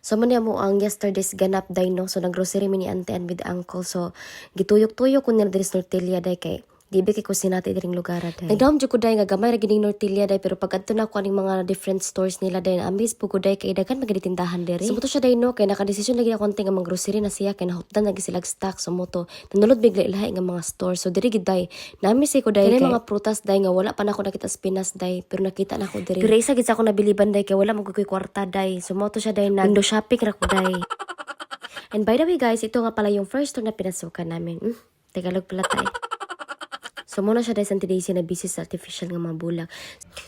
So man mo ang yesterday's ganap day no. So naggrocery mi ni auntie and with uncle. So gituyok-tuyok ko nila diri sa Nortelia day kay gibe kay kusinati diring lugar day. Nagdawom jud ko day nga gamay ra gining Nortelia day pero pag adto na ko aning mga different stores nila day na amaze po ko day kay daghan magaditindahan diri. So moto siya day no kay naka-desisyon lagi ako konting nga mag-grocery na siya kay nahutdan lagi sila stock so moto nanulod bigla ilahi nga mga store. So diri gid day nami say ko day kay mga prutas day nga wala pa na ako nakita sa Pinas day pero nakita na ko diri. Pero isa gid sa ako nabiliban day kay wala mo koy kwarta day. So moto siya day na window shopping ra ko day. And by the way guys, ito nga pala yung first store na pinasukan namin. Tagalog pala tayo. So muna siya dahil sa Daisy na busy sa artificial nga mga bulag.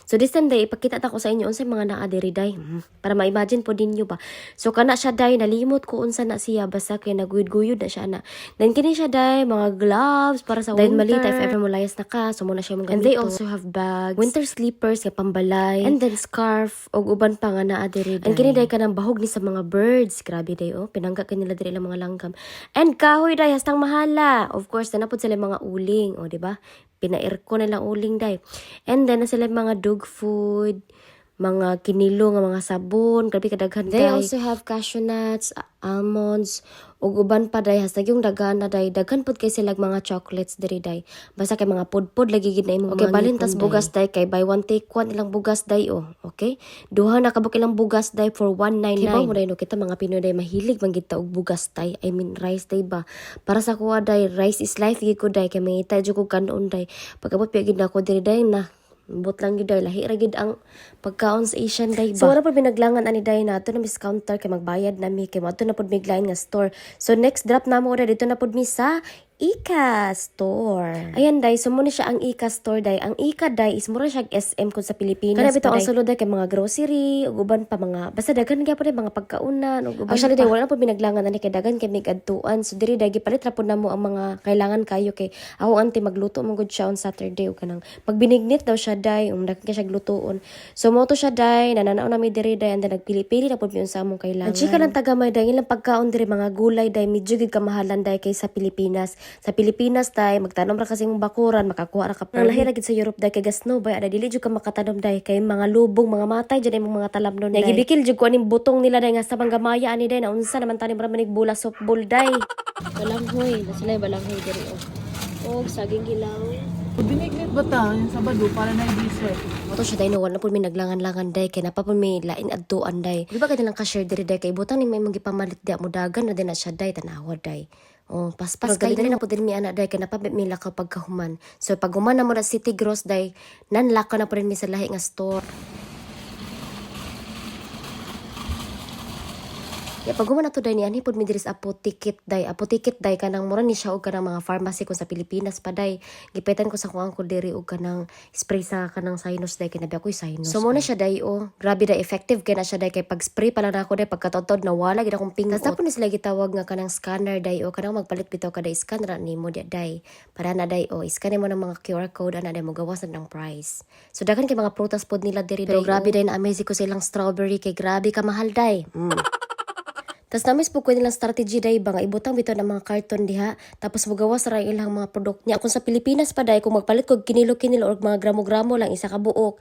So this time day, ipakita ta ko sa inyo unsay mga naa diri day. Para ma-imagine po ninyo ba. So kana siya day, nalimot ko unsa na siya basta kay naguyod-guyod na siya na. Then kini siya day, mga gloves para sa winter. Then malita if ever mo layas na ka, so muna siya mga ganito. And they also have bags, winter slippers nga pambalay, and then scarf og uban pa nga naa diri day. And kini day kanang bahog ni sa mga birds. Grabe day oh, pinangga kanila diri lang mga langgam. And kahoy day hastang mahala. Of course, nanapod sila mga uling, oh di ba? Pinair ko nilang uling day. And then, na sila mga dog food, mga kinilo nga mga sabon, grabe kadaghan day. They also have cashew nuts, almonds, ug uban pa day hasta yung daghan na day. Daghan pud kay sila mga chocolates diri day. Basta kay mga pudpud lagi gid na imong mga balintas bugas day kay buy one take one ilang bugas day oh. Okay? Duha na kabuk ilang bugas day for 199. Kibaw mo day no kita mga Pinoy day mahilig man gid ta og bugas day. I mean rice day ba. Para sa kuha day rice is life gid ko day kay mangita jud ko kanon day. Pagabot pa gid nako diri day na but lang gid day lahi ra gid ang pagkaon sa Asian day ba. So wala pa binaglangan ani day nato na mis counter kay magbayad na mi kay mo na pud miglain nga store. So next drop na mo dito na pud mi sa Ika store. Ayan day, so muna siya ang Ika store day. Ang Ika day is mura siya SM kung sa Pilipinas. Kana bitaw ang sulod day kay mga grocery, ug uban pa mga basta daghan gyud pa mga pagkaunan ug uban. Actually day wala na pud binaglangan ani kay daghan kay migadtuan. So diri day gipalit ra pud namo ang mga kailangan kayo kay ako anti magluto man gud siya on Saturday ug kanang pagbinignit daw siya day, daghan kay siya glutoon. So moto siya day, nananaw na mi diri day and then nagpili-pili na pud mi unsa among kailangan. Ang chika lang tagamay day, ilang pagkaon diri mga gulay day medyo gid kamahalan day kay sa Pilipinas. Sa Pilipinas day magtanom ra kasi mong bakuran makakuha ra ka per. Lahi ra gid sa Europe day kay gasno bay ada dili jud ka makatanom day kay mga lubong mga matay jud imong mga talamnon day. Gibikil jud ko aning butong nila day nga sa panggamaya ani day na unsa naman tanim ra manig bula softball day. Balanghoy, nasulay balanghoy diri og saging hilaw. Binignit ba ta yung Sabado para na i-dessert? Moto siya day no wala pud mi naglangan-langan day kay napa pud mi lain adtuan day. Di ba kay lang ka share diri day kay butang ni may mga gipamalit di mo dagan na din na siya day tanawa day. Oh, paspas kay dili na pud mi ana day kay napabit mi lakaw pagkahuman. So pag human na mo na City Gross day, nanlakaw na pud mi sa lahi nga store. Ya pag human ato day ni ani pud mi diri sa apotikit day. Apotikit day kanang mura ni siya og kanang mga pharmacy ko sa Pilipinas pa day. Gipetan ko sa kuang ko diri og kanang spray sa kanang sinus day kay nabi ako'y sinus. So mo na siya day oh. Grabe day effective kay na siya day kay pag spray pa lang ako day pagkatotod na wala gid akong pingot. Tapos na sila gitawag nga kanang scanner day o kanang magpalit bitaw ka day scanner nimo day. Para na day oh scan mo ng mga QR code ana day mo gawas na ng price. So daghan kay mga prutas pod nila diri day. Pero grabe day na amaze ko silang strawberry kay grabe ka mahal day. Tas namis po ko nilang strategy day ba nga ibutang bitaw ng mga karton diha tapos mugawas ra ilang mga product niya kung sa Pilipinas pa day kung magpalit kog kinilo-kinilo or mga gramo-gramo lang isa ka buok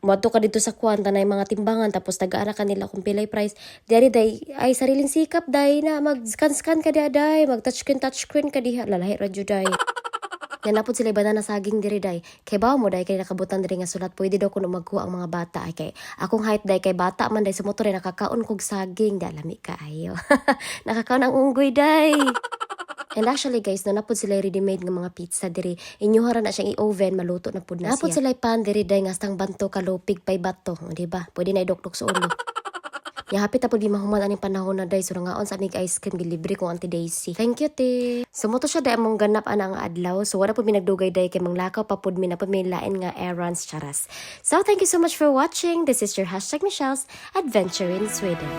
moadto ka dito sa kwan tanay mga timbangan tapos tagaan ka nila kung pilay price diri day ay sariling sikap day na mag scan ka diha day mag touchscreen ka diha lalahi ra jud day. Yan napod sila iba na saging diri day. Kay bawo mo day kay nakabutan diri nga sulat pwede daw kuno magkuha ang mga bata ay kay akong height day kay bata man day sa motor ay nakakaon kog saging dalami kaayo. Nakakaon ang unggoy day. And actually guys, no napod sila ready-made nga mga pizza diri. Inyuhara na siyang i-oven, maluto na pud na siya. Napod sila pan diri day nga stang banto kalupig pay bato, di ba? Pwede na idokdok sa ulo. Ya hapit na po di mahuman aning panahon na day so ngaon sa amig ice cream gilibre kong Auntie Daisy. Thank you te. So moto siya day among ganap ana nga adlaw. So wala po mi nagdugay day kay manglakaw pa pud mi na pud mi lain nga errands charas. So thank you so much for watching. This is your #Michelle's Adventure in Sweden.